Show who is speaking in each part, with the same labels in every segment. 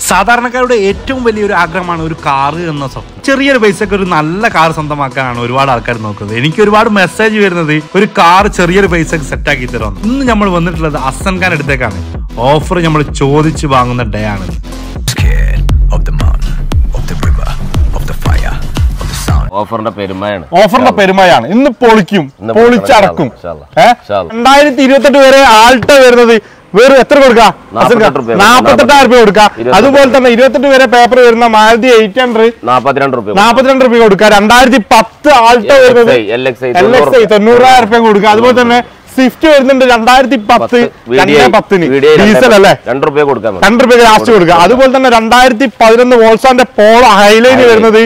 Speaker 1: സാധാരണക്കാരുടെ ഏറ്റവും വലിയൊരു ആഗ്രഹമാണ് ഒരു കാർ എന്ന സ്വപ്നം. ചെറിയൊരു പൈസക്ക് ഒരു നല്ല കാർ സ്വന്തമാക്കാനാണ് ഒരുപാട് ആൾക്കാർ നോക്കുന്നത്. എനിക്ക് ഒരുപാട് മെസ്സേജ് വരുന്നത് ഒരു കാർ ചെറിയൊരു പൈസക്ക് സെറ്റാക്കി തരുമെന്ന്. ഇന്ന് നമ്മൾ വന്നിട്ടുള്ളത് ഹസ്സൻ ഖാൻ അടുത്തേക്കാണ്. ഓഫർ നമ്മൾ ചോദിച്ചു വാങ്ങുന്ന ഡേ ആണ്.
Speaker 2: ഓഫറിന്റെ പെരുമയാണ്. ഇന്ന് പൊളിക്കും, പൊളിച്ചടക്കും. 2028 വരെ ആൾട്ട വരുന്നത് വേറെ എത്ര കൊടുക്കാം? 48,000 രൂപ കൊടുക്കാം. അതുപോലെ തന്നെ 28 വരെ പേപ്പർ വരുന്ന മാരുതി 800 42 രൂപ കൊടുക്കാം. 2010 ആൾട്ട വരുന്നത് LXI 90,000 രൂപ കൊടുക്കാം. അതുപോലെ തന്നെ സ്വിഫ്റ്റ് വരുന്നുണ്ട് 2010 210 ഡീസൽ അല്ലേ, 2 രൂപ ലാസ്റ്റ് കൊടുക്കുക. അതുപോലെ തന്നെ 2011 വോൾസാന്റെ പോളോ ഹൈലൈന് വരുന്നത്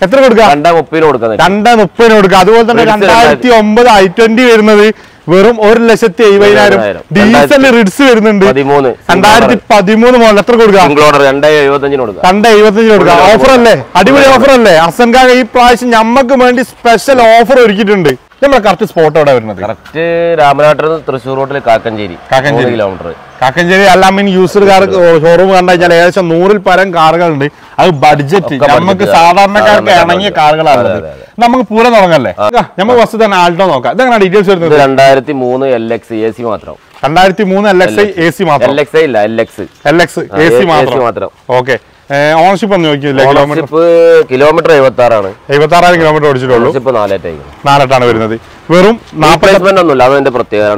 Speaker 2: എത്ര കൊടുക്കാം? 230 കൊടുക്കുക. അതുപോലെ തന്നെ 2009 I20 വരുന്നത് വെറും 1,70,000. ഡീസൽ റിഡ്സ് വരുന്നുണ്ട് 2013 മോഡൽ. എത്ര കൊടുക്കുക? 275 കൊടുക്കുക. ഓഫർ അല്ലേ, അടിപൊളി ഓഫർ അല്ലേ. ഹസ്സൻ ഖാൻ ഈ പ്രാവശ്യം ഞമ്മക്ക് വേണ്ടി സ്പെഷ്യൽ ഓഫർ ഒരുക്കിയിട്ടുണ്ട്. നമ്മളെ കറക്റ്റ് സ്പോട്ട് എവിടെ വരുന്നത്?
Speaker 3: കറക്റ്റ് രാമനാട്ടിൽ തൃശ്ശൂർ റോഡിൽ Kakkanchery kilometre.
Speaker 2: Kakkanchery Al Ameen used car showroom കണ്ടു കഴിഞ്ഞാൽ ഏകദേശം 100-ൽ പരം കാറുകളുണ്ട്. അത് ബഡ്ജറ്റ് നമുക്ക് സാധാരണക്കാർക്ക് ഇണങ്ങിയ കാറുകളാണ്. നമുക്ക് പൂരം തുടങ്ങല്ലേ. നമുക്ക് ഫസ്റ്റ് തന്നെ ആൾട്ടോ നോക്കാം. ഇതെങ്ങനെ ഡീറ്റെയിൽസ് വരുന്നത്?
Speaker 3: 2003 LX AC മാത്രം.
Speaker 2: 2003 LXI AC മാത്രം.
Speaker 3: LXI ഇല്ല, LX
Speaker 2: AC മാത്രം. ഓക്കെ. ഓണർഷിപ്പ് ഒന്ന് നോക്കിയില്ല.
Speaker 3: Kilometre
Speaker 2: 76,000 kilometre ഓടിച്ചിട്ടുള്ളൂ. 4 വരുന്നത്. വെറും 40
Speaker 3: ഒന്നുമില്ല. അതിന്റെ പ്രത്യേകത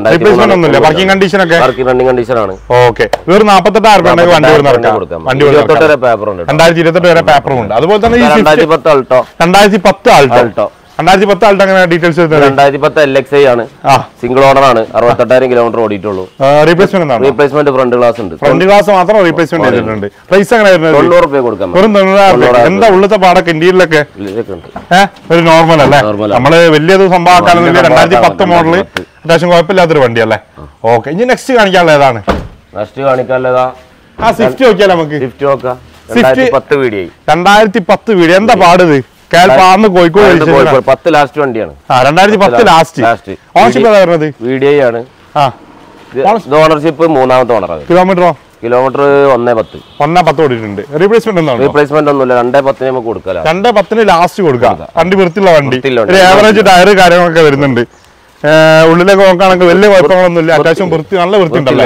Speaker 2: വർക്കിംഗ് കണ്ടീഷൻ ഒക്കെ
Speaker 3: റണ്ണിംഗ് കണ്ടീഷൻ ആണ്.
Speaker 2: ഓക്കെ. വെറും 48,000 രൂപ വണ്ടി കൊടുക്കാം. 2028 വരെ പേപ്പറും ഉണ്ട്. അതുപോലെ തന്നെ
Speaker 3: 2010 ആൾട്ടോ
Speaker 2: 2010 ആൾട്ടോ അങ്ങനെ ഡീറ്റെയിൽസ്
Speaker 3: 2010 LXI ആണ്. സിംഗിൾ ഓണർ ആണ്. 68,000 കിലോമീറ്റർ ഓടിയിട്ടുള്ളൂ. റീപ്ലേസ്മെന്റ് ഫ്രണ്ട് ഗ്ലാസ് ഉണ്ട്.
Speaker 2: ഫ്രണ്ട് ഗ്ലാസ് മാത്രം റീപ്ലേസ്മെന്റ് ചെയ്തിട്ടുണ്ട്. പ്രൈസ് എങ്ങനെ വരുന്നത്?
Speaker 3: 90 രൂപ കൊടുക്കാം.
Speaker 2: വെറും 90,000. എന്താ ഉള്ളത്തെ പാടൊക്കെ ഇന്ത്യയിലൊക്കെ ഒരു നോർമൽ അല്ലേ? നമ്മള് വലിയത് സംഭവമാക്കാനൊന്നുമില്ല. 2010 മോഡല് അത്യാവശ്യം കുഴപ്പമില്ലാത്തൊരു വണ്ടിയല്ലേ. ഓക്കെ. ഇനി നെക്സ്റ്റ് കാണിക്കാനുള്ള ഏതാണ്?
Speaker 3: നെക്സ്റ്റ് കാണിക്കാനുള്ളതാ
Speaker 2: സ്വിഫ്റ്റ് നോക്കിയാലോ നമുക്ക്.
Speaker 3: സ്വിഫ്റ്റ് നോക്കാം.
Speaker 2: 2010 വീഡിയോ. എന്താ പാടത്? കോഴിക്കോട്
Speaker 3: 10 ലാസ്റ്റ് വണ്ടിയാണ്.
Speaker 2: 2010 ലാസ്റ്റ്. ഓണർഷിപ്പ് ഏതാ വരുന്നത്?
Speaker 3: VDI ആണ്. ഓണർഷിപ്പ് 3ാമത്തെ ഓണറാണ്.
Speaker 2: കിലോമീറ്റർ
Speaker 3: 110
Speaker 2: ഓടിയിട്ടുണ്ട്. റീപ്ലേസ്മെന്റ്
Speaker 3: ഒന്നുമില്ല. 210 നമുക്ക് കൊടുക്കാം.
Speaker 2: 210 ലാസ്റ്റ് കൊടുക്കാം. വണ്ടി വൃത്തിയുള്ള വണ്ടി. ആവറേജ് ടയർ കാര്യങ്ങളൊക്കെ വരുന്നുണ്ട്. ഉള്ളിലേക്ക് നോക്കുകയാണെങ്കിൽ വലിയ കുഴപ്പങ്ങളൊന്നുമില്ല. അത്യാവശ്യം വൃത്തി, നല്ല വൃത്തി ഉണ്ടല്ലോ.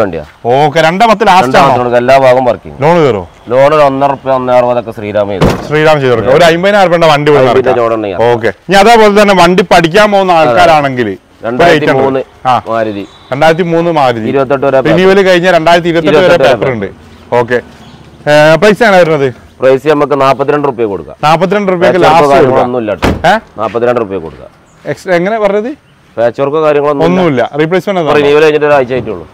Speaker 2: ഓക്കെ. 210 ലാസ്റ്റ് ആണ്.
Speaker 3: എല്ലാ ഭാഗം വർക്കിംഗ്.
Speaker 2: ലോൺ കയറും.
Speaker 3: ലോൺ 1 രൂപ 160 ശ്രീരാം
Speaker 2: ചെയ്ത് കൊടുക്കാം. ഒരു 50,000 വണ്ടി. ഓക്കെ. ഇനി അതേപോലെ തന്നെ വണ്ടി പഠിക്കാൻ പോകുന്ന ആൾക്കാരാണെങ്കിൽ 2003 മാരുതി 28 കഴിഞ്ഞ 2028 വരെ പേപ്പർ ഉണ്ട്. ഓക്കെ. പ്രൈസ് ആണ് വരുന്നത്?
Speaker 3: പ്രൈസ് നമുക്ക് 42 രൂപ കൊടുക്കാം.
Speaker 2: 42 രൂപയ്ക്ക് ലാസ്റ്റ്
Speaker 3: ഒന്നുമില്ല. 42 രൂപ കൊടുക്കാം.
Speaker 2: എങ്ങനെ പറഞ്ഞത്?
Speaker 3: പാച്ച് വർക്ക് കാര്യങ്ങളൊന്നുമില്ല.
Speaker 2: റീപ്ലേസ്മെന്റ്
Speaker 3: റിന്യൂവൽ കഴിഞ്ഞിട്ട് ഒരാഴ്ച ആയിട്ടുള്ളൂ.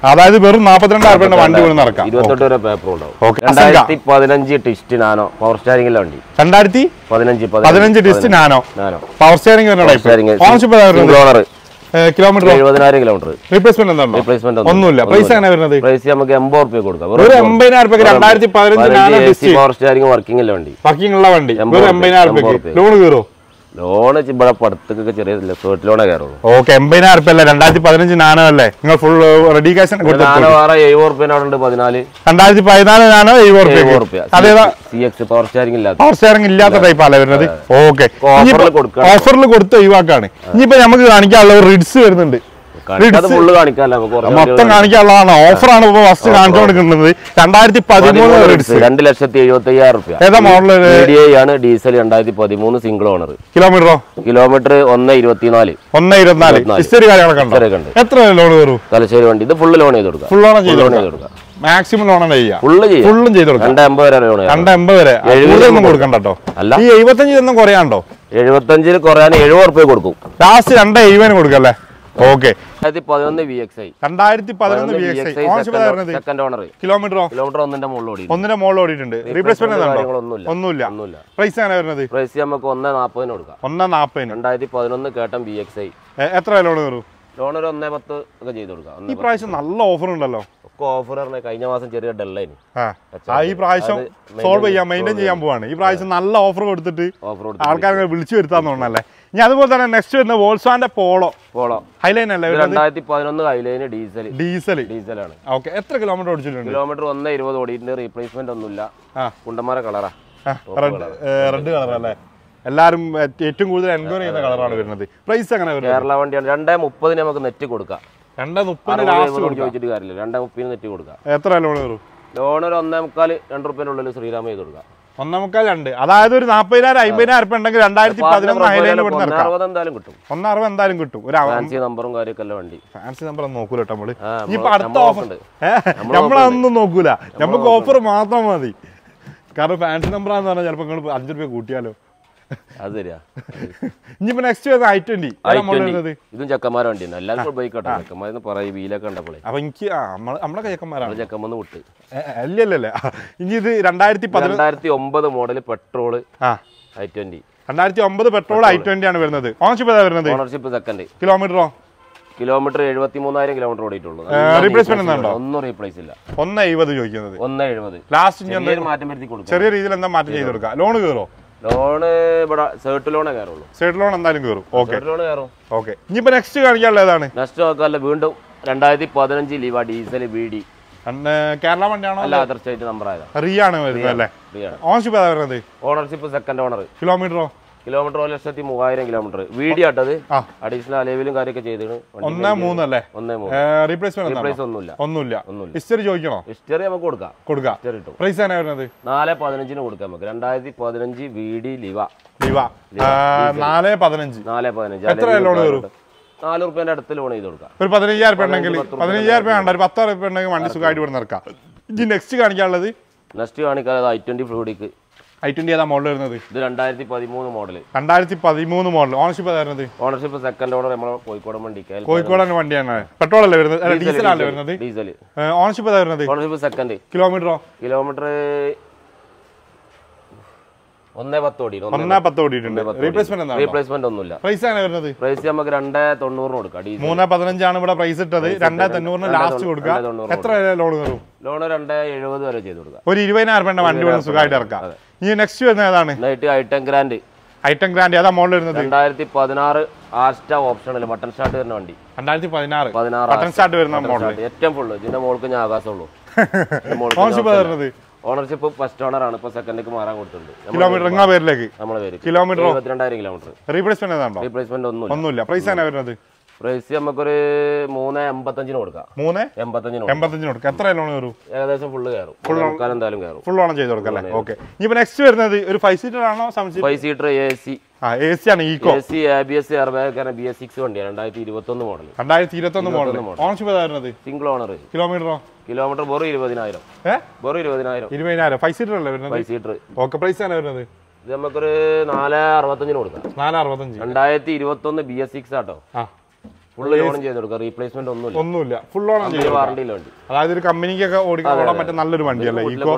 Speaker 2: അതായത് വെറും 42,000 വണ്ടി കൊണ്ട് നടക്കാം.
Speaker 3: 28 വരെ പേപ്പർ ഉണ്ടാവും. 2015 ടിസ്റ്റ് നാനോ പവർ സ്റ്റിയറിംഗ് വണ്ടി.
Speaker 2: 2015 twist Nano power steering
Speaker 3: owner.
Speaker 2: Kilometre
Speaker 3: 70,000 kilometre.
Speaker 2: Replacement ഒന്നുമില്ല. പ്രൈസ് എങ്ങനെ വരുന്നത്?
Speaker 3: പ്രൈസ് നമുക്ക് 80 രൂപ കൊടുക്കാം.
Speaker 2: ഒരു 80,000 രൂപയ്ക്ക് 2015
Speaker 3: പവർ സ്റ്റിയറിംഗ് വർക്കിംഗ് ഉള്ള വണ്ടി.
Speaker 2: വർക്കിംഗ് ഉള്ള വണ്ടി. 80,000 രൂപയ്ക്ക് ലോൺ കയറും.
Speaker 3: ലോണ് ഇവിടെ പടത്തൊക്കെ ചെറിയ ലോണേ കയറുള്ളൂ.
Speaker 2: ഓക്കെ. 80,000 രൂപ അല്ലേ? 2015 നാനോ അല്ലേ? നിങ്ങൾ ഫുൾ റെഡി ക്യാഷ്
Speaker 3: 70 രൂപ
Speaker 2: 2014 നാനോ 70 രൂപ. അതേതാ?
Speaker 3: CX പവർ സ്റ്റിയറിംഗ്
Speaker 2: ഇല്ലാത്ത ടൈപ്പ് അല്ലേ വരുന്നത്? ഓക്കെ. ഓഫറിൽ കൊടുത്ത് ഒഴിവാക്കാണ്. ഇനിയിപ്പോ നമുക്ക് കാണിക്കാനുള്ള റിഡ്സ് വരുന്നുണ്ട്. മൊത്തം കാണിക്കാനുള്ളതാണ്. ഓഫറാണ് ഇപ്പൊ ഫസ്റ്റ് കാണിച്ചു കൊടുക്കുന്നത്. 2013 റിഡ്സ്
Speaker 3: 2,75,000 രൂപ.
Speaker 2: ഏതാ മോഡൽ?
Speaker 3: VDI ആണ്. Diesel 2013 single owner.
Speaker 2: Kilometre
Speaker 3: 1,24.
Speaker 2: History കാര്യങ്ങളൊക്കെ ഉണ്ട്. എത്ര ലോൺ കയറും?
Speaker 3: തലശ്ശേരി വണ്ടി. ഇത് ഫുള്ള് ലോൺ ചെയ്ത് കൊടുക്കാം.
Speaker 2: ഫുൾ ലോൺ ചെയ്ത് കൊടുക്കാം. മാക്സിമം ലോൺ ചെയ്യാം. ഫുള്ളും ചെയ്ത് കൊടുക്കാം.
Speaker 3: 250 വരെ ലോൺ.
Speaker 2: 250 വരെ. 70 കൊടുക്കണ്ട കേട്ടോ.
Speaker 3: അല്ല,
Speaker 2: ഈ 75 കുറയാണ്ടോ?
Speaker 3: 75 കുറയാൻ 70 രൂപ കൊടുക്കും.
Speaker 2: ലാസ്റ്റ് 270 കൊടുക്കല്ലേ? Okay.
Speaker 3: 2011 VXI.
Speaker 2: 2011 VXI.
Speaker 3: Second owner.
Speaker 2: Kilometre
Speaker 3: 1ന്റെ
Speaker 2: മുകളിൽ ഓടിയിട്ടുണ്ട്. റീപ്ലേസ്മെന്റ് ഒന്നുമില്ല. പ്രൈസ് എങ്ങനെ വരുന്നത്?
Speaker 3: പ്രൈസ് നമുക്ക് 1,40 കൊടുക്കാം.
Speaker 2: 1,40.
Speaker 3: 2011 കേട്ടം VXI.
Speaker 2: എത്ര ലോൺ കയറും?
Speaker 3: ലോൺ ഒരു 1.10 ഒക്കെ ചെയ്ത് കൊടുക്കാം.
Speaker 2: ഈ പ്രാവശ്യം നല്ല ഓഫർ ഉണ്ടല്ലോ.
Speaker 3: ഒക്കെ ഓഫർ പറഞ്ഞാൽ കഴിഞ്ഞ മാസം ചെറിയ ഡെല്ലായി.
Speaker 2: ഈ പ്രാവശ്യം സോൾവ് ചെയ്യാൻ മെയിൻറ്റെയിൻ ചെയ്യാൻ പോവാണ്. ഈ പ്രാവശ്യം നല്ല ഓഫർ കൊടുത്തിട്ട് ആൾക്കാരെ വിളിച്ചു വരുത്താന്ന് തോന്നല്ലേ. ഇനി അതുപോലെ തന്നെ നെക്സ്റ്റ് വരുന്ന വോൾസാന്റെ പോളോ ഹൈലൈൻ അല്ലേ?
Speaker 3: 2011 ഹൈലൈൻ ഡീസലാണ്.
Speaker 2: ഓക്കെ, എത്ര കിലോമീറ്റർ ഓടിച്ചിട്ടുണ്ട്?
Speaker 3: കിലോമീറ്റർ 1.20 ഓടിയിട്ടുണ്ട്. റീപ്ലേസ്മെന്റ് ഒന്നുമില്ല. കുണ്ടന്മാര കളറാ,
Speaker 2: റെഡ് കളർ അല്ലേ? എല്ലാരും ഏറ്റവും കൂടുതൽ എൻക്വയറി ചെയ്യുന്ന കളറാണ് വരുന്നത്. പ്രൈസ് എങ്ങനെ വരും?
Speaker 3: കേരള വണ്ടിയാണ്. 2.30 നമുക്ക് നെറ്റ് കൊടുക്കാം.
Speaker 2: 2.30
Speaker 3: ചോദിച്ചിട്ട് കാര്യമില്ല. 2.30 നെറ്റ് കൊടുക്കാം.
Speaker 2: എത്ര ലോൺ വരും?
Speaker 3: ലോൺ ഒരു 1.25 2 ശ്രീരാമ ചെയ്ത് കൊടുക്കാം.
Speaker 2: 1.25 അതായത് ഒരു 40,000 50,000 ഉറുപ്പിക ഉണ്ടെങ്കിൽ 2011 ഹൈലൈനിൽ
Speaker 3: എന്തായാലും കിട്ടും.
Speaker 2: 1.60 എന്തായാലും കിട്ടും. ഒരു
Speaker 3: ഫാൻസി നമ്പറും കാര്യമൊക്കെ അല്ല വണ്ടി.
Speaker 2: ഫാൻസി നമ്പർ ഒന്നും നോക്കൂല കേട്ടോ നമ്മള്. ഇനിയിപ്പോ അടുത്ത ഓഫർ നമ്മളതൊന്നും നോക്കൂല, നമുക്ക് ഓഫർ മാത്രം മതി. കാരണം ഫാൻസി നമ്പറാന്ന് പറഞ്ഞാൽ ചിലപ്പോൾ നിങ്ങൾ 5 രൂപ കൂട്ടിയാലോ.
Speaker 3: അത് ശരിയാ.
Speaker 2: ഇനിയിപ്പോ നെക്സ്റ്റ് i20
Speaker 3: ഇതും ചെക്കന്മാരെ വണ്ടിയാണ്. എല്ലാവർക്കും ബൈക്കോട്ടെ. ചെക്കന്മാരെന്ന് പറയും വീലൊക്കെ ഉണ്ടപ്പോളേ.
Speaker 2: അപ്പൊ എനിക്ക് നമ്മളെ ചെക്കന്മാരാണ്.
Speaker 3: ചെക്കന്മാന്ന് വിട്ട്
Speaker 2: അല്ലല്ലേ. ഇനി ഇത്
Speaker 3: 2009 model petrol i20.
Speaker 2: 2009 petrol i20 ആണ് വരുന്നത്. ഓണർഷിപ്പ് ഏതാ വരുന്നത്?
Speaker 3: Ownership second.
Speaker 2: കിലോമീറ്ററോ?
Speaker 3: കിലോമീറ്റർ 73,000 കിലോമീറ്റർ ഓടിയിട്ടുള്ളൂ.
Speaker 2: റീപ്ലേസ്മെന്റ് ഉണ്ടോ?
Speaker 3: ഒന്നും റീപ്ലേസ് ഇല്ല.
Speaker 2: 1.70 ചോദിക്കുന്നത്.
Speaker 3: 1.70
Speaker 2: ലാസ്റ്റ്
Speaker 3: മാറ്റം വരുത്തി കൊടുക്കും.
Speaker 2: ചെറിയ രീതിയിൽ എന്താ മാറ്റം ചെയ്ത് കൊടുക്കാം. ലോൺ കയറോ?
Speaker 3: ലോണ് ഇവിടെ സേർട്ട് ലോണേ കയറുള്ളൂ.
Speaker 2: സേർട്ട് ലോൺ എന്തായാലും കയറും. ഓക്കെ,
Speaker 3: ലോൺ കയറും.
Speaker 2: ഓക്കെ. ഇനിയിപ്പോ നെക്സ്റ്റ് കാണിക്കാനുള്ള ഏതാണ്?
Speaker 3: നെക്സ്റ്റ് നോക്കാല്ല വീണ്ടും 2015 ലിവ ഡീസൽ BD.
Speaker 2: കേരള വണ്ടിയാണോ?
Speaker 3: അല്ല, അതർ സ്റ്റേറ്റ് നമ്പർ ആയതാ.
Speaker 2: റിയാണ് വരുന്നത് അല്ലേ? ഓണർഷിപ്പ് ഏതാ വരുന്നത്?
Speaker 3: Ownership second owner.
Speaker 2: കിലോമീറ്ററോ?
Speaker 3: Kilometre 1,03,000 kilometre. വീഡിയോ ആട്ടത് അഡീഷണൽ അലവിലും കാര്യമൊക്കെ ചെയ്തിട്ട്
Speaker 2: 1.3 അല്ലേ?
Speaker 3: 1.3.
Speaker 2: റീപ്ലേസ്മെന്റ് ഒന്നുമില്ല. ഹിസ്റ്ററി ചോദിക്കണോ?
Speaker 3: ഹിസ്റ്ററി നമുക്ക് കൊടുക്കാം.
Speaker 2: പ്രൈസ് ആണ് വരുന്നത്?
Speaker 3: 4.15 കൊടുക്കാം നമുക്ക്. 2015 VD ലിവ
Speaker 2: 4.15. എത്ര ലോൺ വരും?
Speaker 3: 4 രൂപേന്റെ അടുത്ത് ലോൺ ചെയ്ത് കൊടുക്കാം.
Speaker 2: ഒരു 15,000 രൂപ ഉണ്ടെങ്കിൽ 15,000 രൂപ വേണ്ട, ഒരു 10,000 രൂപ ഉണ്ടെങ്കിൽ വണ്ടി സുഖമായിട്ട് ഇവിടെ നിറക്കാം. ഇനി നെക്സ്റ്റ് കാണിക്കാനുള്ളത്?
Speaker 3: Next കാണിക്കാനുള്ളത് i20 ഫ്ലൂഡിക്ക്.
Speaker 2: i20 ഏതാ മോഡൽ വരുന്നത്?
Speaker 3: ഇത് 2013 മോഡൽ.
Speaker 2: 2013 മോഡൽ. ഓണർഷിപ്പ് ഏതാ വരുന്നത്?
Speaker 3: Ownership second owner. നമ്മുടെ കോഴിക്കോടൻ വണ്ടി.
Speaker 2: കോഴിക്കോടൻ വണ്ടിയാണ്. പെട്രോൾ അല്ലേ വരുന്നത്? ഡീസലാണ് വരുന്നത്.
Speaker 3: ഡീസൽ.
Speaker 2: ഓണർഷിപ്പ് ഏതാ വരുന്നത്?
Speaker 3: Ownership second.
Speaker 2: കിലോമീറ്ററോ?
Speaker 3: കിലോമീറ്റർ 1.10
Speaker 2: ഓടിയിട്ടുണ്ട്.
Speaker 3: റീപ്ലേസ്മെന്റ് ഒന്നുമില്ല.
Speaker 2: പ്രൈസ് ആണ് വരുന്നത്?
Speaker 3: പ്രൈസ് നമുക്ക് 2.90 കൊടുക്കാം.
Speaker 2: 3.15 ആണ് ഇവിടെ പ്രൈസ് ഇട്ടത്. 2.90 ലാസ്റ്റ് കൊടുക്കാം. എത്ര ലോൺ കയറും?
Speaker 3: ലോൺ 2.70 വരെ ചെയ്ത് കൊടുക്കാം.
Speaker 2: ഒരു 20,000 രൂപ വണ്ടി വേണം സുഖമായിട്ട് ഇറക്കാം. ഇനി നെക്സ്റ്റ് വരുന്നത് ഏതാണ്?
Speaker 3: Item grand.
Speaker 2: ഏതാ മോഡൽ വരുന്നത്?
Speaker 3: 2016 ആസ്റ്റ ഓപ്ഷണൽ ബട്ടൺ സ്റ്റാർട്ട് വരുന്ന വണ്ടി.
Speaker 2: 2016 ബട്ടൺ സ്റ്റാർട്ട് വരുന്ന മോഡൽ.
Speaker 3: ഏറ്റവും ഫുള്ള്. ഇതിന്റെ മോൾക്ക് ഞാൻ ആകാശമുള്ളൂ. ഓണർഷിപ്പ് ഫസ്റ്റ് ഓണർ ആണ്. ഇപ്പൊ സെക്കൻഡിലേക്ക് മാറാൻ കൊടുത്തിട്ടുണ്ട്.
Speaker 2: കിലോമീറ്റർ പേരിലേക്ക്
Speaker 3: നമ്മളെ പേര്.
Speaker 2: Kilometre
Speaker 3: 22,000 kilometre.
Speaker 2: റീപ്ലേസ്മെന്റ് ഒന്നുമില്ല. പ്രൈസ് ആണ് വരുന്നത്?
Speaker 3: പ്രൈസ് നമുക്കൊരു 3.85 കൊടുക്കാം.
Speaker 2: 3.85 കൊടുക്കാം. എത്ര ലോൺ കയറും?
Speaker 3: ഏകദേശം ഫുള്ള് കയറും. എന്തായാലും കയറും.
Speaker 2: ഫുൾ ഓൺ ചെയ്ത് കൊടുക്കാം അല്ലേ? ഓക്കെ. ഇനിയിപ്പോ നെക്സ്റ്റ് വരുന്നത് ഒരു 5 സീറ്റർ ആണോ?
Speaker 3: 5 സീറ്റർ AC.
Speaker 2: AC ആണ്. Eeco
Speaker 3: AC ABS airbag BS6 വണ്ടിയാണ്. 2021 മോഡൽ.
Speaker 2: 2021 മോഡൽ. ഓണർഷിപ്പ് വരുന്നത്?
Speaker 3: Single owner.
Speaker 2: കിലോമീറ്ററോ?
Speaker 3: കിലോമീറ്റർ വെറും 20,000.
Speaker 2: 20,000. 5 സീറ്റർ അല്ലേ വരുന്നത്?
Speaker 3: 5 സീറ്റർ.
Speaker 2: ഓക്കെ. പ്രൈസ് ആണ് വരുന്നത്?
Speaker 3: ഇത് നമുക്കൊരു 4.65 കൊടുക്കാം.
Speaker 2: 4.65.
Speaker 3: 2021 BS6 ആട്ടോ. ഫുൾ ലോൺ ചെയ്ത് കൊടുക്കാം. റീപ്ലേസ്മെന്റ് ഒന്നുമില്ല.
Speaker 2: ഫുൾ ഓൺ
Speaker 3: വാറണ്ടിയില്ല വണ്ടി.
Speaker 2: അതായത് ഒരു കമ്പനിക്കൊക്കെ ഓടിക്കാൻ പറ്റുന്ന നല്ലൊരു വണ്ടിയല്ലേ ഈക്കോ?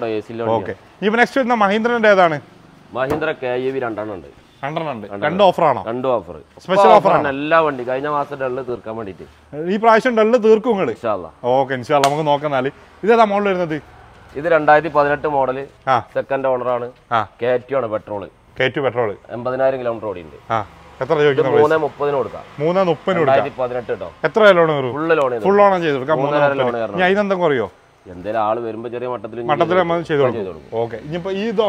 Speaker 2: ഓക്കെ. ഇപ്പൊ നെക്സ്റ്റ് വരുന്ന മഹീന്ദ്രന്റെ ഏതാണ്?
Speaker 3: മഹീന്ദ്ര KAV 2 ഉണ്ട്.
Speaker 2: 2 ഓഫർ ആണോ?
Speaker 3: 2 ഓഫർ.
Speaker 2: സ്പെഷ്യൽ ഓഫർ ആണ്
Speaker 3: എല്ലാ വണ്ടി. കഴിഞ്ഞ മാസം ഡള്ള് തീർക്കാൻ വേണ്ടിട്ട്
Speaker 2: ഈ പ്രാവശ്യം ഡള്ള് തീർക്കും നിങ്ങൾ?
Speaker 3: ഓക്കെ,
Speaker 2: ഇൻഷാല്ലാ നമുക്ക് നോക്കാന്നാല്. ഇതേതാ മോഡൽ വരുന്നത്?
Speaker 3: ഇത് 2018 മോഡല്. സെക്കൻഡ് ഓണർ ആണ്. K2 ആണ്. പെട്രോള്.
Speaker 2: പെട്രോൾ.
Speaker 3: 80,000 കിലോമീറ്റർ ഓടിയുണ്ട്.
Speaker 2: എത്ര ചോദിക്കുന്നത്?
Speaker 3: 3.30 കൊടുക്കാം.
Speaker 2: 3.30
Speaker 3: 2018 കേട്ടോ.
Speaker 2: എത്ര ലോൺ വരും?
Speaker 3: ഫുൾ ലോൺ
Speaker 2: ചെയ്ത് കൊടുക്കാം. അതിനെന്താ കുറയോ?
Speaker 3: എന്തായാലും ആള് വരുമ്പോ ചെറിയ മട്ടത്തിൽ
Speaker 2: ചെയ്ത് കൊടുക്കും. ഓക്കെ. ഇനിയിപ്പോ
Speaker 3: ഇത്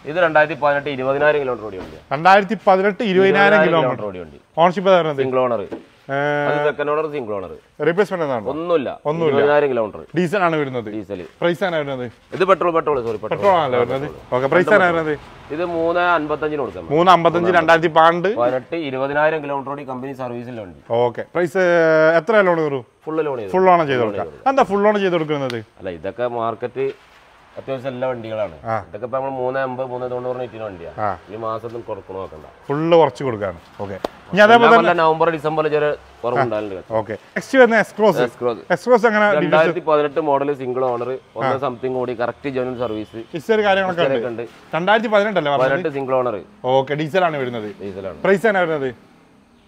Speaker 3: 2018 20,000 കിലോമീറ്റർ ഓടിയുണ്ട്.
Speaker 2: 2018 20,000 കിലോമീറ്റർ ഓടിയുണ്ട്. Ownership single owner.
Speaker 3: Second owner. Single owner.
Speaker 2: Replacement
Speaker 3: ഒന്നുമില്ല. 20,000 കിലോമീറ്റർ.
Speaker 2: ഡീസൽ ആണ് വരുന്നത്.
Speaker 3: ഡീസൽ.
Speaker 2: പ്രൈസ് ആണ് വരുന്നത്?
Speaker 3: ഇത് പെട്രോൾ
Speaker 2: ആണല്ലേ വരുന്നത്? ഓക്കെ. പ്രൈസ് ആണ് വരുന്നത്?
Speaker 3: ഇത് 3.55 കൊടുക്കാം.
Speaker 2: 3.55 2018
Speaker 3: 20,000 കിലോമീറ്റർ ഓടി കമ്പനി സർവീസിലുണ്ട്.
Speaker 2: ഓക്കെ. പ്രൈസ് എത്ര ലോൺ വരും?
Speaker 3: ഫുൾ ലോൺ
Speaker 2: ചെയ്ത് കൊടുക്കാം. എന്താ ഫുൾ ലോൺ ചെയ്ത് കൊടുക്കുന്നത്?
Speaker 3: അല്ല, ഇതൊക്കെ മാർക്കറ്റ് അത്യാവശ്യം എല്ലാ വണ്ടികളാണ്. ഇതൊക്കെ ഇപ്പൊ നമ്മൾ 3.50 3.90 ഇറ്റിന് വണ്ടിയാണ്. ഈ മാസത്തിൽ കുറക്കണ നോക്കണ്ട.
Speaker 2: ഫുള്ള് കുറച്ച് കൊടുക്കാണ്. ഓക്കെ. ഇനി അതേപോലെ
Speaker 3: നവംബർ ഡിസംബറിൽ ചെറിയ കുറവുണ്ടായിരുന്നു.
Speaker 2: ഓക്കെ. നെക്സ്റ്റ് വരുന്ന എക്സ്ക്രോസ് എങ്ങനെ?
Speaker 3: 2018 മോഡൽ. Single owner. 1 സംതിങ് കൂടി. Correct genuine service.
Speaker 2: ഹിസ്റ്ററി കാര്യങ്ങളൊക്കെ ഉണ്ട്. 2018 അല്ലേ?
Speaker 3: 18 സിംഗിൾ ഓണർ.
Speaker 2: ഓക്കെ. ഡീസൽ ആണ് വരുന്നത്. പ്രൈസ് ആണ് വരുന്നത്?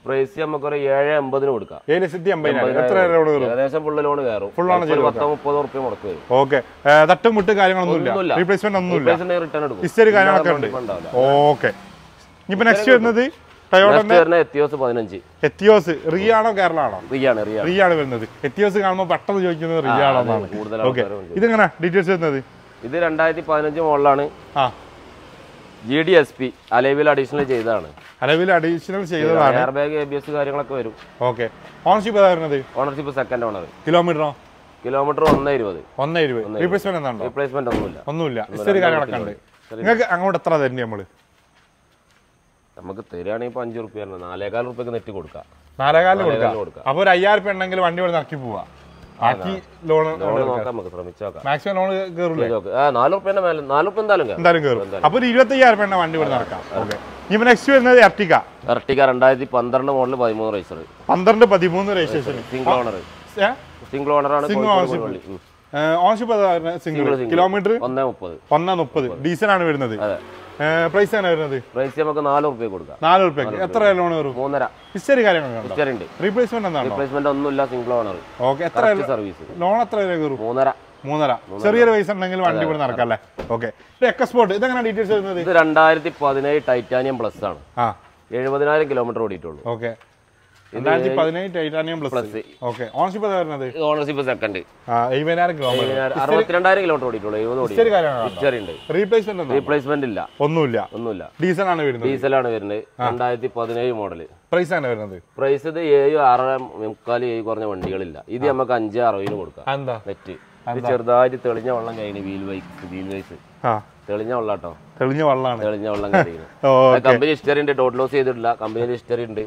Speaker 3: പ്രൈസ് നമുക്ക് 750 കൊടുക്കാം.
Speaker 2: 750,000. എത്ര ലോൺ കയറും?
Speaker 3: ഏകദേശം ഫുൾ ലോൺ കയറും.
Speaker 2: ഫുൾ ലോൺ
Speaker 3: 10-30 ഉറുപ്പിക മുടക്ക് വരും.
Speaker 2: ഓക്കെ, തട്ടുമുട്ട് കാര്യങ്ങളൊന്നുമില്ല, റീപ്ലേസ്മെന്റ് ഒന്നുമില്ല,
Speaker 3: റിട്ടേൺ എടുക്കും,
Speaker 2: ഹിസ്റ്ററി കാര്യങ്ങളൊക്കെ ഉണ്ട്. ഓക്കെ, ഇനിയിപ്പോ നെക്സ്റ്റ് വരുന്നത് ടൊയോട്ടന്റെ
Speaker 3: എത്തിയോസ് 15.
Speaker 2: എത്തിയോസ് റിയ ആണോ കേരള ആണോ?
Speaker 3: റിയ
Speaker 2: ആണ് വരുന്നത്. എത്തിയോസ് കാണുമ്പോൾ പെട്ടെന്ന് ചോദിക്കുന്നത് റിയ ആണോ എന്നാണ്. ഓക്കെ, ഇതെങ്ങനെ ഡീറ്റെയിൽസ് വരുന്നത്?
Speaker 3: ഇത് 2015 മോഡലാണ്. GDSP അലവിൽ അഡീഷണൽ ചെയ്തതാണ്. എയർ ബാഗ് ABS കാര്യങ്ങളൊക്കെ വരും.
Speaker 2: ഓക്കെ, ഓണർഷിപ്പ് ഏതാ വരുന്നത്?
Speaker 3: Ownership second owner.
Speaker 2: കിലോമീറ്ററോ?
Speaker 3: കിലോമീറ്റർ 120. റീപ്ലേസ്മെന്റ്
Speaker 2: ഒന്നുമില്ല. ഹിസ്റ്ററി കാര്യങ്ങളൊക്കെ ഉണ്ട്. നിങ്ങൾക്ക് അങ്ങോട്ട് എത്ര തരുന്നത് നമ്മള്?
Speaker 3: നമുക്ക് തരികയാണെങ്കിൽ 5 റുപ്യ 4.25 റുപ്യക്ക് നെറ്റ് കൊടുക്കാം.
Speaker 2: 4.25 കൊടുക്കാം. അപ്പൊ ഒരു 5,000 ഉണ്ടെങ്കിൽ വണ്ടി ഇവിടെ ഇറക്കി പോവാ. Maximum loan കയറില്ലേ?
Speaker 3: 4 റുപ്യന്റെ മേലെ 4 റുപ്യ എന്തായാലും
Speaker 2: കയറും. അപ്പൊ 25,000 വണ്ടി ഇവിടെ നടക്കാം. ഇനി നെക്സ്റ്റ് വരുന്നത് എർട്ടിക
Speaker 3: 2012 മോഡൽ 13 റേസർ.
Speaker 2: 12-13 രജിസ്ട്രേഷൻ.
Speaker 3: സിംഗിൾ ഓണറാണ്.
Speaker 2: Ownership single. കിലോമീറ്റർ 130. ഡീസൽ ആണ് വരുന്നത്. പ്രൈസ് ആണ് വരുന്നത്?
Speaker 3: പ്രൈസ് നമുക്ക് 4 റുപ്യ കൊടുക്കാം.
Speaker 2: 4 റുപ്യക്ക് എത്ര ലോൺ വരും?
Speaker 3: 3.5.
Speaker 2: ഹിസ്റ്ററി കാര്യങ്ങളുണ്ട്. റീപ്ലേസ്മെന്റ് എന്താണ്?
Speaker 3: റീപ്ലേസ്മെന്റ് ഒന്നുമില്ല, സിംഗിൾ ഓണർ.
Speaker 2: ഓക്കെ, എത്ര
Speaker 3: സർവീസ്?
Speaker 2: ലോൺ എത്ര കയറും?
Speaker 3: 3.5.
Speaker 2: ചെറിയൊരു പൈസ ഉണ്ടെങ്കിൽ വണ്ടി ഇവിടെ നടക്കാം അല്ലേ? ഓക്കെ, എക്കസ്പോർട്ട് ഇതെങ്ങനെ ഡീറ്റെയിൽസ് വരുന്നത്?
Speaker 3: ഇത് 2017 ടൈറ്റാനിയം പ്ലസ് ആണ്. 70,000 കിലോമീറ്റർ ഓടിയിട്ടുള്ളൂ.
Speaker 2: Okay, 2017 titanium plus. Okay, ownership ഏതാ വരുന്നത്?
Speaker 3: Ownership second.
Speaker 2: 70,000 കിലോമീറ്റർ.
Speaker 3: 62,000 കിലോമീറ്റർ ഓടിയിട്ടുള്ളൂ. 70 റീപ്ലേസ്മെന്റ് ഇല്ല, ഒന്നുമില്ല. ഡീസൽ ആണ് വരുന്നത്. 2017 മോഡൽ.
Speaker 2: പ്രൈസ് ആണ് വരുന്നത്?
Speaker 3: പ്രൈസ് ഇത് 7-6.25 കുറഞ്ഞ വണ്ടികളില്ല. ഇത് നമുക്ക് 5.60 കൊടുക്കാം. നെറ്റ് ചെറുതായിട്ട് തെളിഞ്ഞ വെള്ളം കഴിഞ്ഞു. വീൽ വൈസ് തെളിഞ്ഞ വെള്ളാട്ടോ. തെളിഞ്ഞ വെള്ളം കഴിയുന്നു. കമ്പനി ഹിസ്റ്ററി ഉണ്ട്. ടോട്ടൽ ലോസ് ചെയ്തിട്ടില്ല. കമ്പനിയുടെ ഹിസ്റ്ററി ഉണ്ട്.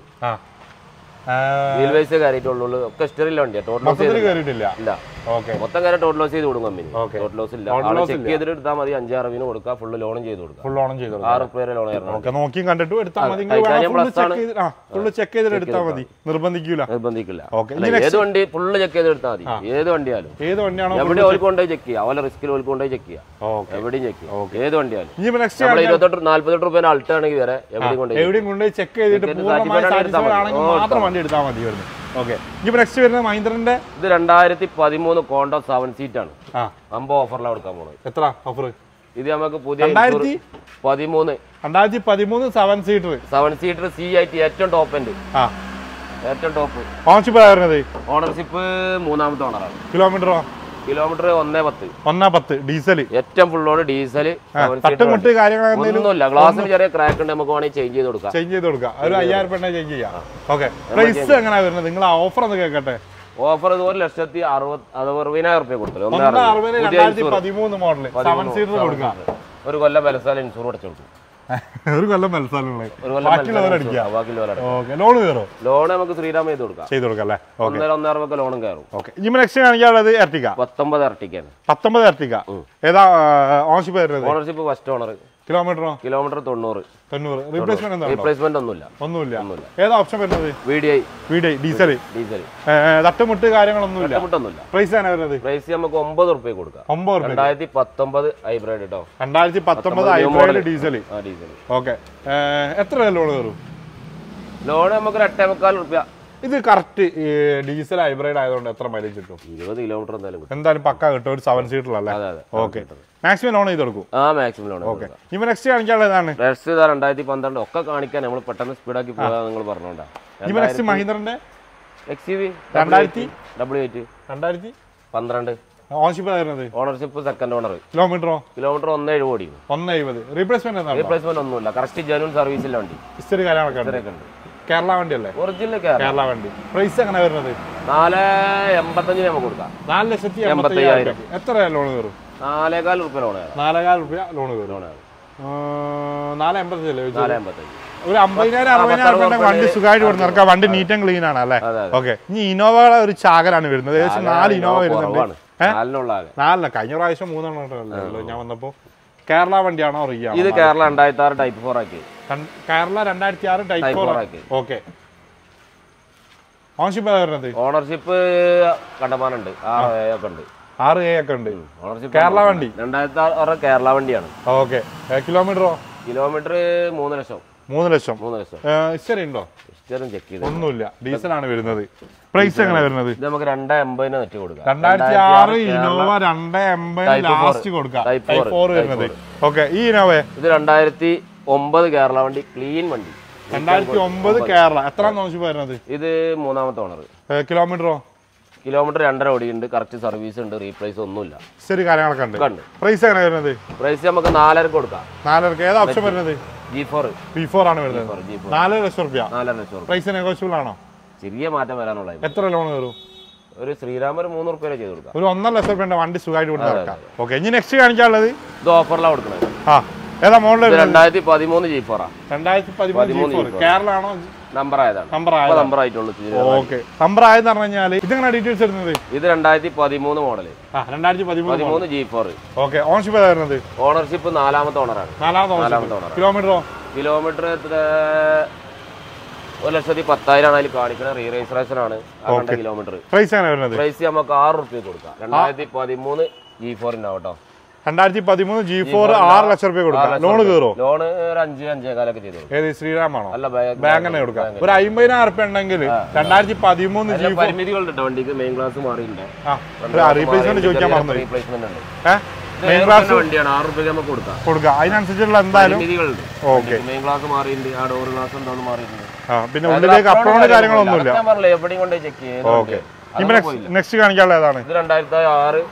Speaker 3: വീൽ വൈസ് കയറിയിട്ടുള്ളൂ. ഒക്കെ ഹിസ്റ്ററിയില്ല വണ്ടിയാ. ടോട്ടൽ ലോസ് ഇല്ല. മൊത്തം കാര്യം ടോട്ടൽ ലോസ് ചെയ്ത് കൊടുക്കും കമ്പനി. ടോട്ടൽ ലോസ് ഇല്ല. ചെക്ക് ചെയ്തിട്ട് എടുത്താൽ മതി. 5-6 കൊടുക്കാം. ഫുള്ള് ലോണും ചെയ്ത് കൊടുക്കാം. 6 റുപ്യ വരെ ലോൺ കയറണം.
Speaker 2: നോക്കി കണ്ടിട്ട് എടുത്താൽ മതി. നിർബന്ധിക്കില്ല.
Speaker 3: ഏത് വണ്ടി ഫുള്ള് ചെക്ക് ചെയ്ത് എടുത്താൽ മതി. ഏത് വണ്ടിയാലും എവിടെ ഓൽക്ക് കൊണ്ടുപോയി ചെക്ക് ചെയ്യാം. ഓലെ റിസ്കിൽ ഓൽക്ക് കൊണ്ടുപോയി ചെക്ക് ചെയ്യാം. എവിടെയും ചെക്ക് ചെയ്യാം. ഏത് വണ്ടിയാലും 28-48 റുപ്യ അൾട്ട് ആണെങ്കിൽ വരെ എവിടെയും കൊണ്ടുപോയി
Speaker 2: ചെക്ക് ചെയ്തിട്ട് വണ്ടി എടുത്താൽ മതി. മഹീന്ദ്രന്റെ
Speaker 3: ഇത് 2013 കോണ്ടോ 7 സീറ്റ് ആണ്. 50 ഓഫറിലാണ് കൊടുക്കാൻ പോകുന്നത്.
Speaker 2: എത്ര ഓഫർ?
Speaker 3: ഇത് നമുക്ക് പുതിയ 2013 7 സീറ്റർ CIT ഏറ്റവും ടോപ്പ് എൻഡ്. ഏറ്റവും ടോപ്പ്. ഓണർഷിപ്പ് 3ാമത്തെ ഓണറാണ്.
Speaker 2: കിലോമീറ്റർ
Speaker 3: 110.
Speaker 2: ഡീസൽ.
Speaker 3: ഏറ്റവും ഫുൾ ലോഡ് ഡീസൽ. ഒന്നുമില്ല. ഗ്ലാസിന് ചെറിയ ക്രാക്ക് ഉണ്ട്. നമുക്ക് വേണമെങ്കിൽ ചേഞ്ച് ചെയ്ത് കൊടുക്കാം.
Speaker 2: ഒരു 5,000 ചേഞ്ച് ചെയ്യാം. പ്രൈസ് എങ്ങനെയാ വരുന്നത്? നിങ്ങൾ ഓഫർ ഒന്ന് കേൾക്കട്ടെ.
Speaker 3: ഓഫർ 1,60,000 റുപ്യ കൊടുത്തത്.
Speaker 2: 2013 മോഡൽ 7 സീറ്റർ കൊടുക്കാം.
Speaker 3: ഒരു കൊല്ലം വിലസാല ഇൻഷൂർ അടച്ചു കൊടുക്കും.
Speaker 2: ഒരു കൊല്ലം മത്സരം.
Speaker 3: ലോൺ നമുക്ക് ശ്രീരാം ചെയ്ത് കൊടുക്കാം. 1.5 ലോണും കയറും.
Speaker 2: നെക്സ്റ്റ് കാണിക്കാനുള്ളത് എർട്ടിക
Speaker 3: 19 എർട്ടിക്കാണ്.
Speaker 2: 19 എർട്ടിക. ഏതാ ഓണർഷിപ്പ് വരുന്നത്?
Speaker 3: Ownership first owner.
Speaker 2: Kilometre
Speaker 3: 90. Replacement ഒന്നുമില്ല.
Speaker 2: ഏതാ ഓപ്ഷൻ വരുന്നത്?
Speaker 3: VDI
Speaker 2: diesel. തട്ടുമുട്ട് കാര്യങ്ങളൊന്നുമില്ല. പ്രൈസ് ആണ് വരുന്നത്?
Speaker 3: പ്രൈസ് നമുക്ക് 9 റുപ്യ കൊടുക്കാം. 2019 ഹൈബ്രിഡ് കേട്ടോ.
Speaker 2: 2019 ഹൈബ്രിഡ് ഡീസൽ. ഓക്കെ, എത്ര ലോൺ കയറും?
Speaker 3: ലോൺ നമുക്ക് 8.25 റുപ്യ.
Speaker 2: ഇത് കറക്റ്റ് ഡീസൽ ഹൈബ്രിഡ് ആയതുകൊണ്ട് എത്ര മൈലേജ് കിട്ടും?
Speaker 3: 20 കിലോമീറ്റർ
Speaker 2: എന്തായാലും പക്ക കിട്ടും. ഒരു 7 സീറ്ററിലല്ലേ? ഓക്കെ, മാക്സിമം ലോൺ ചെയ്ത് കൊടുക്കും.
Speaker 3: Maximum loan.
Speaker 2: ഓക്കെ, ഇവ നെക്സ്റ്റ് കാണിക്കാനുള്ളതാണ്
Speaker 3: 2012 ഒക്കെ കാണിക്കാൻ നമ്മൾ പെട്ടെന്ന് സ്പീഡാക്കി പോകാൻ നിങ്ങൾ പറഞ്ഞോണ്ടാ.
Speaker 2: ഇവ നെക്സ്റ്റ് മഹീന്ദ്രന്റെ
Speaker 3: XUV
Speaker 2: 2000
Speaker 3: 2012. Ownership second owner.
Speaker 2: Kilometre
Speaker 3: 170 ഓടി.
Speaker 2: 170.
Speaker 3: റീപ്ലേസ്മെന്റ് ഒന്നുമില്ല. കറക്റ്റ് ജെനുവൻ സർവീസിലെ വണ്ടി.
Speaker 2: ഹിസ്റ്ററി കാര്യങ്ങളൊക്കെ ഉണ്ട്. കേരള വണ്ടി അല്ലേ?
Speaker 3: ഒറിജിനൽ
Speaker 2: കേരള വണ്ടി. പ്രൈസ് എങ്ങനെ വരുന്നത്?
Speaker 3: 4.85 നമുക്ക് കൊടുക്കാം.
Speaker 2: 4,85,000. എത്ര ലോൺ കയറും?
Speaker 3: 4.25 റുപ്യ ലോൺ.
Speaker 2: 4.25 ലോൺ കയറും. 4.85 ഒരു 50,000-60,000 വണ്ടി സുഖമായിട്ട് ഇവിടെ നടക്കാം. വണ്ടി നീറ്റ് ആൻഡ് ക്ലീൻ ആണ് അല്ലേ? ഓക്കെ, ഇനി ഇന്നോവയുടെ ഒരു ചാകരാണ് വരുന്നത്. ഏകദേശം 4 ഇന്നോവ വരുന്നുണ്ട്. 4 കഴിഞ്ഞ പ്രാവശ്യം 3 ഞാൻ വന്നപ്പോ. കേരള വണ്ടിയാണോ റിയ?
Speaker 3: ഇത് കേരള 2006 ടൈപ്പ് 4 ആക്കി.
Speaker 2: കേരള 2006 ടൈപ്പ് 4 ആക്കി. ഓക്കെ, ഓണർഷിപ്പ് വരുന്നത്? ഓണർഷിപ്പ്
Speaker 3: കണ്ടമാനുണ്ട്. 6A ഒക്കെ ഉണ്ട്.
Speaker 2: കേരള വണ്ടി
Speaker 3: 2006 കേരള വണ്ടിയാണ്.
Speaker 2: ഓക്കെ, കിലോമീറ്ററോ?
Speaker 3: കിലോമീറ്റർ 3 ലക്ഷം.
Speaker 2: 3 ലക്ഷം. ഹിസ്റ്ററി ഉണ്ടോ? ഒന്നുമില്ല, ഡീസൽ ആണ് വരുന്നത്. പ്രൈസ് എങ്ങനെ വരുന്നത്?
Speaker 3: നമുക്ക് 280 നെറ്റ് കൊടുക്കാം.
Speaker 2: 2006 ഇനോവ 280 ലാസ്റ്റ് കൊടുക്കാം. ടൈപ്പ് 4 വരുന്നത്. ഓക്കെ, ഈ ഇനോവ
Speaker 3: ഇത് 2009 കേരള വണ്ടി, ക്ലീൻ വണ്ടി.
Speaker 2: 2009 കേരള. എത്ര ഓണർഷിപ്പ് വരുന്നത്?
Speaker 3: ഇത് 3ാമത്തെ ഓണർ.
Speaker 2: കിലോമീറ്ററോ?
Speaker 3: കിലോമീറ്റർ 2.5 ഓടിയുണ്ട്. കറക്റ്റ് സർവീസ് ഉണ്ട്, റീപ്ലേസ് ഒന്നുമില്ല.
Speaker 2: ശരി, കാര്യങ്ങളൊക്കെ ഉണ്ട്. പ്രൈസ് എങ്ങനെ വരുന്നത്?
Speaker 3: പ്രൈസ് നമുക്ക് 4.5 കൊടുക്കാം.
Speaker 2: 4.5. ഏതാ ഓപ്ഷൻ വരുന്നത്?
Speaker 3: G4
Speaker 2: ആണ് വരുന്നത്. 4 ലക്ഷം രൂപ. പ്രൈസ് നെഗോഷ്യബിൾ ആണോ?
Speaker 3: ചെറിയ മാറ്റം വരാനുള്ള.
Speaker 2: എത്ര ലോൺ കയറും?
Speaker 3: ഒരു ശ്രീരാമ ഒരു 3 റുപ്യ ചെയ്ത് കൊടുക്കാം.
Speaker 2: ഒരു 1.5 ലക്ഷം രൂപ വണ്ടി സുഖമായിട്ട് കൊടുക്കാം. ഓക്കെ, ഇനി നെക്സ്റ്റ് കാണിക്കാനുള്ളത്
Speaker 3: ഇത് ഓഫറിലാണ് കൊടുക്കുന്നത്.
Speaker 2: ഏതാ മോഡൽ?
Speaker 3: 2013 G4.
Speaker 2: 2013 കേരള ആണോ?
Speaker 3: നമ്പർ ആയതാണ്. നമ്പർ ആയിട്ടുള്ളൂ.
Speaker 2: ഓക്കെ, നമ്പർ ആയെന്ന് പറഞ്ഞു കഴിഞ്ഞാൽ ഇതെങ്ങനെ ഡീറ്റെയിൽസ് വരുന്നത്?
Speaker 3: ഇത് 2013 മോഡല്.
Speaker 2: 2013
Speaker 3: G4.
Speaker 2: ഓക്കെ, ഓണർഷിപ്പ് ഏതാ വരുന്നത്?
Speaker 3: ഓണർഷിപ്പ് 4ാമത്തെ ഓണറാണ്.
Speaker 2: 4ാമത്തെ ഓണർ. കിലോമീറ്ററോ?
Speaker 3: കിലോമീറ്റർ 1,10,000 അതിൽ കാണിക്കുന്നത്. റീ രജിസ്ട്രേഷൻ ആണ്. കിലോമീറ്റർ.
Speaker 2: പ്രൈസ് എങ്ങനെ വരുന്നത്?
Speaker 3: പ്രൈസ് നമുക്ക് 6 റുപ്യ കൊടുക്കാം. 2013 G4 ഉണ്ടാവട്ടോ.
Speaker 2: 2013 G4 6 ലക്ഷം രൂപ കൊടുക്കാം. ലോൺ കയറോ?
Speaker 3: ലോൺ ഒരു 5-5.5 ചെയ്തു.
Speaker 2: ഏത് ശ്രീരാമാണോ?
Speaker 3: അല്ല,
Speaker 2: ബാങ്ക് തന്നെ കൊടുക്കാം. ഒരു 50,000 റുപ്യ ഉണ്ടെങ്കിൽ 2013 G4
Speaker 3: പരിമിതികളുണ്ട്. വണ്ടിക്ക് മെയിൻ ക്ലാസ് മാറിയിട്ടുണ്ട്.
Speaker 2: റീപ്ലേസ്മെന്റ് ചോദിക്കാൻ മറന്നു.
Speaker 3: റീപ്ലേസ്മെന്റ് ഉണ്ട്.
Speaker 2: മെയിൻ ക്ലാസ്
Speaker 3: വണ്ടിയാണ്. 6 റുപ്യ നമുക്ക്
Speaker 2: കൊടുക്കാം. അതിനനുസരിച്ചുള്ള എന്തായാലും
Speaker 3: ഓക്കെ. മെയിൻ ക്ലാസ് മാറിയിട്ടുണ്ട്. ആ ഡോർ ക്ലാസ് എന്തോന്ന് മാറിയിട്ടുണ്ട്.
Speaker 2: പിന്നെ ഉള്ളിലേക്ക് അപ്രോഡ് കാര്യങ്ങളൊന്നുമില്ല.
Speaker 3: എവിടെയും കൊണ്ട് ചെക്ക് ചെയ്യാം.
Speaker 2: ഓക്കെ, നെക്സ്റ്റ് കാണിക്കാനുള്ള ഏതാണ്?
Speaker 3: ഇത് 2006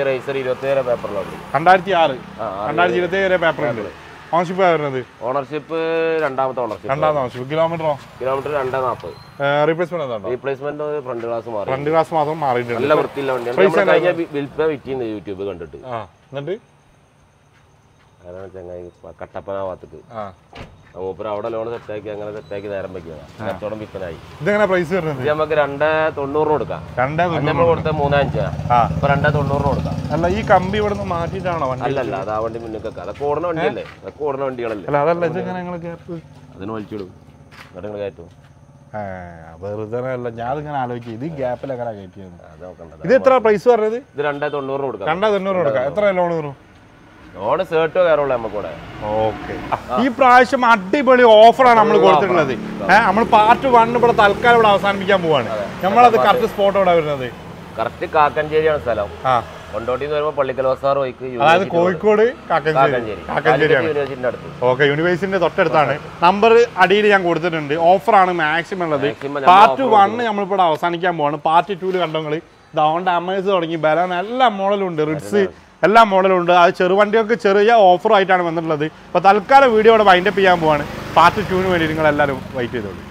Speaker 3: റേസർ 27 പേപ്പറിലാണ്.
Speaker 2: 2006 വരെ പേപ്പറുണ്ട്. ഓണർഷിപ്പ് വരുന്നത്?
Speaker 3: ഓണർഷിപ്പ് 2ാമത്തെ ഓണർഷിപ്പ്.
Speaker 2: കിലോമീറ്ററോ?
Speaker 3: കിലോമീറ്റർ 240. റീപ്ലേസ്മെന്റ് ഫ്രണ്ട് ഗ്ലാസ് മാറി.
Speaker 2: ഫ്രണ്ട് ഗ്ലാസ് മാത്രം മാറിയിട്ടുണ്ട്.
Speaker 3: നല്ല വൃത്തിയുള്ള വണ്ടിയാണ്. കഴിഞ്ഞ വിൽപ്പന വിറ്റിന്ന് യൂട്യൂബ് കണ്ടിട്ട്.
Speaker 2: എന്നിട്ട്
Speaker 3: ചങ്ങായി കട്ടപ്പന ഭാഗത്തേക്ക് മൂപ്പര് അവിടെ ലോൺ സെറ്റാക്കി അങ്ങനെ സെറ്റാക്കി നേരം വെക്കുക. കച്ചവടം വിൽപ്പനായി.
Speaker 2: ഇതെങ്ങനെ പ്രൈസ് വരുന്നത്?
Speaker 3: നമുക്ക് 290 കൊടുക്കാം. നമ്മൾ കൊടുത്ത 3.5. ഇപ്പൊ 290 കൊടുക്കാം.
Speaker 2: അല്ല, ഈ കമ്പി ഇവിടെ നിന്ന് മാറ്റിയിട്ടാണോ?
Speaker 3: അല്ലല്ല, അത് ആ വണ്ടി മുന്നേ അതൊക്കെ ഓടുന്ന വണ്ടിയല്ലേ. അതൊക്കെ ഓടുന്ന വണ്ടികളല്ലേ. അതിന് വലിച്ചിടും. എന്നിട്ട് നിങ്ങൾ കയറ്റും.
Speaker 2: വെറുതെ അല്ല, ഞാൻ ഇങ്ങനെ ആലോചിക്കും ഇത് ഗ്യാപ്പിൽ എങ്ങനെ കയറ്റിയത്. ഇത് എത്ര പ്രൈസ് പറഞ്ഞത്?
Speaker 3: ഇത് 290 കൊടുക്കാം.
Speaker 2: 290 കൊടുക്കാം. എത്ര ലോൺ കയറും?
Speaker 3: ലോണ് സേർട്ടോ കയറുള്ളൂ നമുക്കൂടെ.
Speaker 2: ഓക്കെ, ഈ പ്രാവശ്യം അടിപൊളി ഓഫറാണ് നമ്മൾ കൊടുത്തിട്ടുള്ളത്. നമ്മൾ പാർട്ട് 1 ഇവിടെ തൽക്കാലം ഇവിടെ അവസാനിപ്പിക്കാൻ പോവാണ്. നമ്മളത് കറക്റ്റ് സ്പോട്ട് ഇവിടെ വരുന്നത്
Speaker 3: കറക്റ്റ് കാക്കഞ്ചേരിയാണ് സ്ഥലം. കൊണ്ടോട്ടിന്ന് വരുമ്പോൾ പള്ളിക്കൽ ബസാർ വഴിക്ക്,
Speaker 2: അതായത് കോഴിക്കോട് കാക്കഞ്ചേരിയാണ്. ഓക്കെ, യൂണിവേഴ്സിറ്റിന്റെ തൊട്ടടുത്താണ്. നമ്പർ അടിയിൽ ഞാൻ കൊടുത്തിട്ടുണ്ട്. ഓഫറാണ് മാക്സിമം ഉള്ളത്. പാർട്ട് 1 നമ്മളിവിടെ അവസാനിക്കാൻ പോവാണ്. പാർട്ട് 2 കണ്ടോങ്ങൾ ഇതാണ്ട് അമേസ് തുടങ്ങി ബലാൻ എല്ലാ മോഡലും ഉണ്ട്. റിഡ്സ് എല്ലാ മോഡലും ഉണ്ട്. അത് ചെറുവണ്ടികൾക്ക് ചെറിയ ഓഫറായിട്ടാണ് വന്നിട്ടുള്ളത്. അപ്പോൾ തൽക്കാലം വീഡിയോ ഇവിടെ വൈൻഡപ്പ് ചെയ്യാൻ പോവാണ്. പാർട്ട് 2 വേണ്ടി നിങ്ങൾ എല്ലാവരും വെയിറ്റ് ചെയ്തോളൂ.